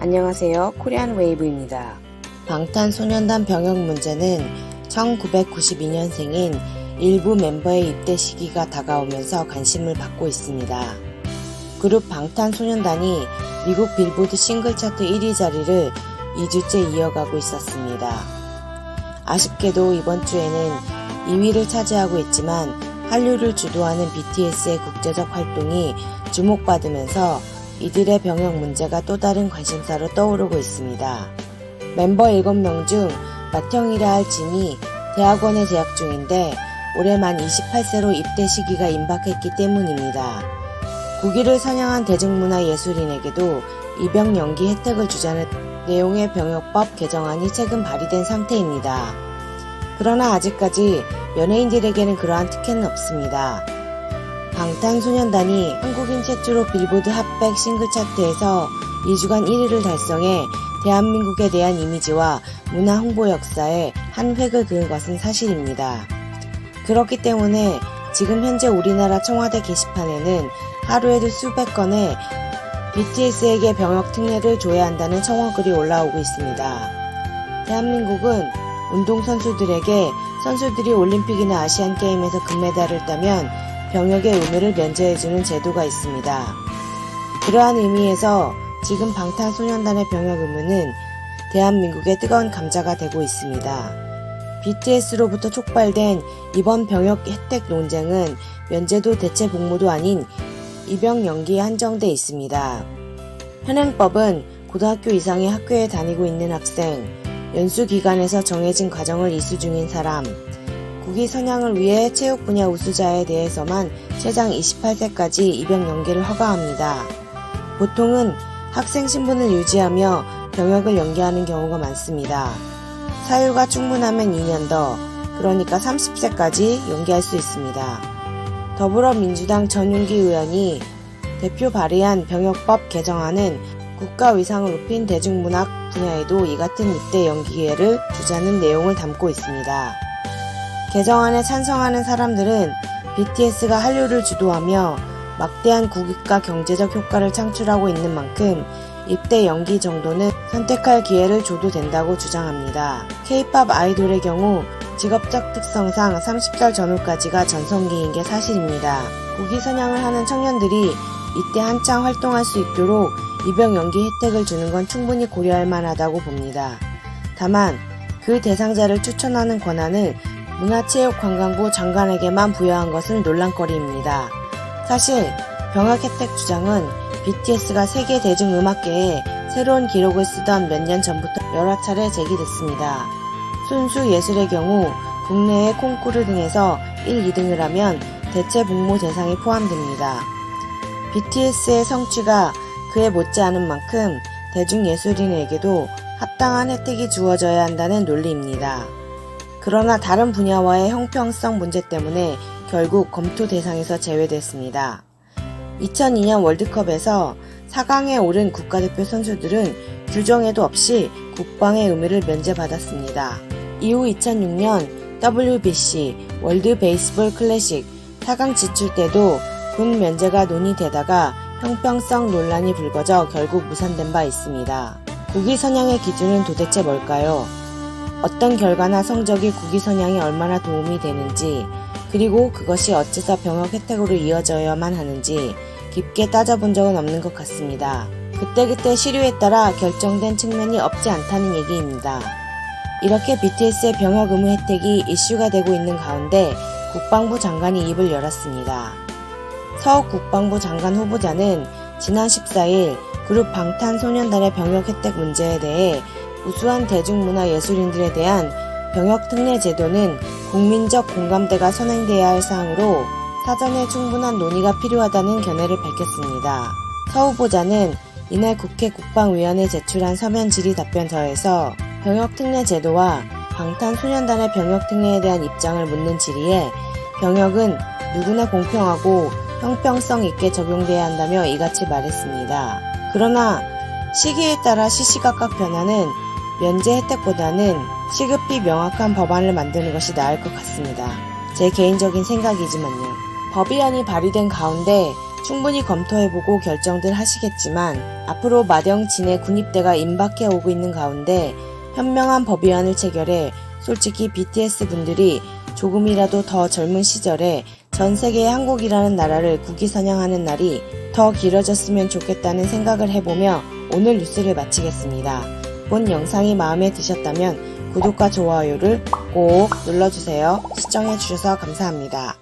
안녕하세요. 코리안 웨이브입니다. 방탄소년단 병역 문제는 1992년생인 일부 멤버의 입대 시기가 다가오면서 관심을 받고 있습니다. 그룹 방탄소년단이 미국 빌보드 싱글 차트 1위 자리를 2주째 이어가고 있었습니다. 아쉽게도 이번 주에는 2위를 차지하고 있지만 한류를 주도하는 BTS의 국제적 활동이 주목받으면서 이들의 병역 문제가 또 다른 관심사로 떠오르고 있습니다. 멤버 7명 중 맏형이라 할 진이 대학원에 재학 중인데 올해 만 28세로 입대 시기가 임박했기 때문입니다. 국위를 선양한 대중문화예술인에게도 입영 연기 혜택을 주자는 내용의 병역법 개정안이 최근 발의된 상태입니다. 그러나 아직까지 연예인들에게는 그러한 특혜는 없습니다. 방탄소년단이 한국인 최초로 빌보드 핫백 싱글 차트에서 2주간 1위를 달성해 대한민국에 대한 이미지와 문화 홍보 역사에 한 획을 그은 것은 사실입니다. 그렇기 때문에 지금 현재 우리나라 청와대 게시판에는 하루에도 수백 건의 BTS에게 병역 특례를 줘야 한다는 청원글이 올라오고 있습니다. 대한민국은 운동선수들에게 선수들이 올림픽이나 아시안게임에서 금메달을 따면 병역의 의무를 면제해주는 제도가 있습니다. 그러한 의미에서 지금 방탄소년단의 병역 의무는 대한민국의 뜨거운 감자가 되고 있습니다. BTS로부터 촉발된 이번 병역 혜택 논쟁은 면제도 대체 복무도 아닌 입영 연기에 한정돼 있습니다. 현행법은 고등학교 이상의 학교에 다니고 있는 학생, 연수 기간에서 정해진 과정을 이수 중인 사람, 국위 선양을 위해 체육 분야 우수자에 대해서만 최장 28세까지 입영 연기를 허가합니다. 보통은 학생 신분을 유지하며 병역을 연기하는 경우가 많습니다. 사유가 충분하면 2년 더, 그러니까 30세까지 연기할 수 있습니다. 더불어민주당 전윤기 의원이 대표 발의한 병역법 개정안은 국가 위상을 높인 대중문학 분야에도 이 같은 입대 연기 기회를 주자는 내용을 담고 있습니다. 개정안에 찬성하는 사람들은 BTS가 한류를 주도하며 막대한 국익과 경제적 효과를 창출하고 있는 만큼 입대 연기 정도는 선택할 기회를 줘도 된다고 주장합니다. K-POP 아이돌의 경우 직업적 특성상 30살 전후까지가 전성기인 게 사실입니다. 국위 선양을 하는 청년들이 이때 한창 활동할 수 있도록 입영 연기 혜택을 주는 건 충분히 고려할 만하다고 봅니다. 다만 그 대상자를 추천하는 권한을 문화체육관광부 장관에게만 부여한 것은 논란거리입니다. 사실 병역 혜택 주장은 BTS가 세계 대중음악계에 새로운 기록을 쓰던 몇 년 전부터 여러 차례 제기됐습니다. 순수 예술의 경우 국내외 콩쿠르 등에서 1, 2등을 하면 대체 복무 대상에 포함됩니다. BTS의 성취가 그에 못지않은 만큼 대중예술인에게도 합당한 혜택이 주어져야 한다는 논리입니다. 그러나 다른 분야와의 형평성 문제 때문에 결국 검토 대상에서 제외됐습니다. 2002년 월드컵에서 4강에 오른 국가대표 선수들은 규정에도 없이 국방의 의무를 면제받았습니다. 이후 2006년 WBC 월드 베이스볼 클래식 4강 진출 때도 군 면제가 논의되다가 형평성 논란이 불거져 결국 무산된 바 있습니다. 국위 선양의 기준은 도대체 뭘까요? 어떤 결과나 성적이 국위 선양에 얼마나 도움이 되는지, 그리고 그것이 어째서 병역 혜택으로 이어져야만 하는지 깊게 따져본 적은 없는 것 같습니다. 그때그때 시류에 따라 결정된 측면이 없지 않다는 얘기입니다. 이렇게 BTS의 병역 의무 혜택이 이슈가 되고 있는 가운데 국방부 장관이 입을 열었습니다. 서욱 국방부 장관 후보자는 지난 14일 그룹 방탄소년단의 병역 혜택 문제에 대해 우수한 대중문화 예술인들에 대한 병역 특례 제도는 국민적 공감대가 선행돼야 할 사항으로 사전에 충분한 논의가 필요하다는 견해를 밝혔습니다. 서 후보자는 이날 국회 국방위원회에 제출한 서면 질의 답변서에서 병역 특례 제도와 방탄소년단의 병역 특례에 대한 입장을 묻는 질의에 병역은 누구나 공평하고 형평성 있게 적용돼야 한다며 이같이 말했습니다. 그러나 시기에 따라 시시각각 변하는 면제 혜택보다는 시급히 명확한 법안을 만드는 것이 나을 것 같습니다. 제 개인적인 생각이지만요. 법의안이 발의된 가운데 충분히 검토해보고 결정들 하시겠지만 앞으로 마령 진의 군입대가 임박해 오고 있는 가운데 현명한 법위안을 체결해 솔직히 BTS 분들이 조금이라도 더 젊은 시절에 전 세계의 한국이라는 나라를 국위선양하는 날이 더 길어졌으면 좋겠다는 생각을 해보며 오늘 뉴스를 마치겠습니다. 본 영상이 마음에 드셨다면 구독과 좋아요를 꼭 눌러주세요. 시청해주셔서 감사합니다.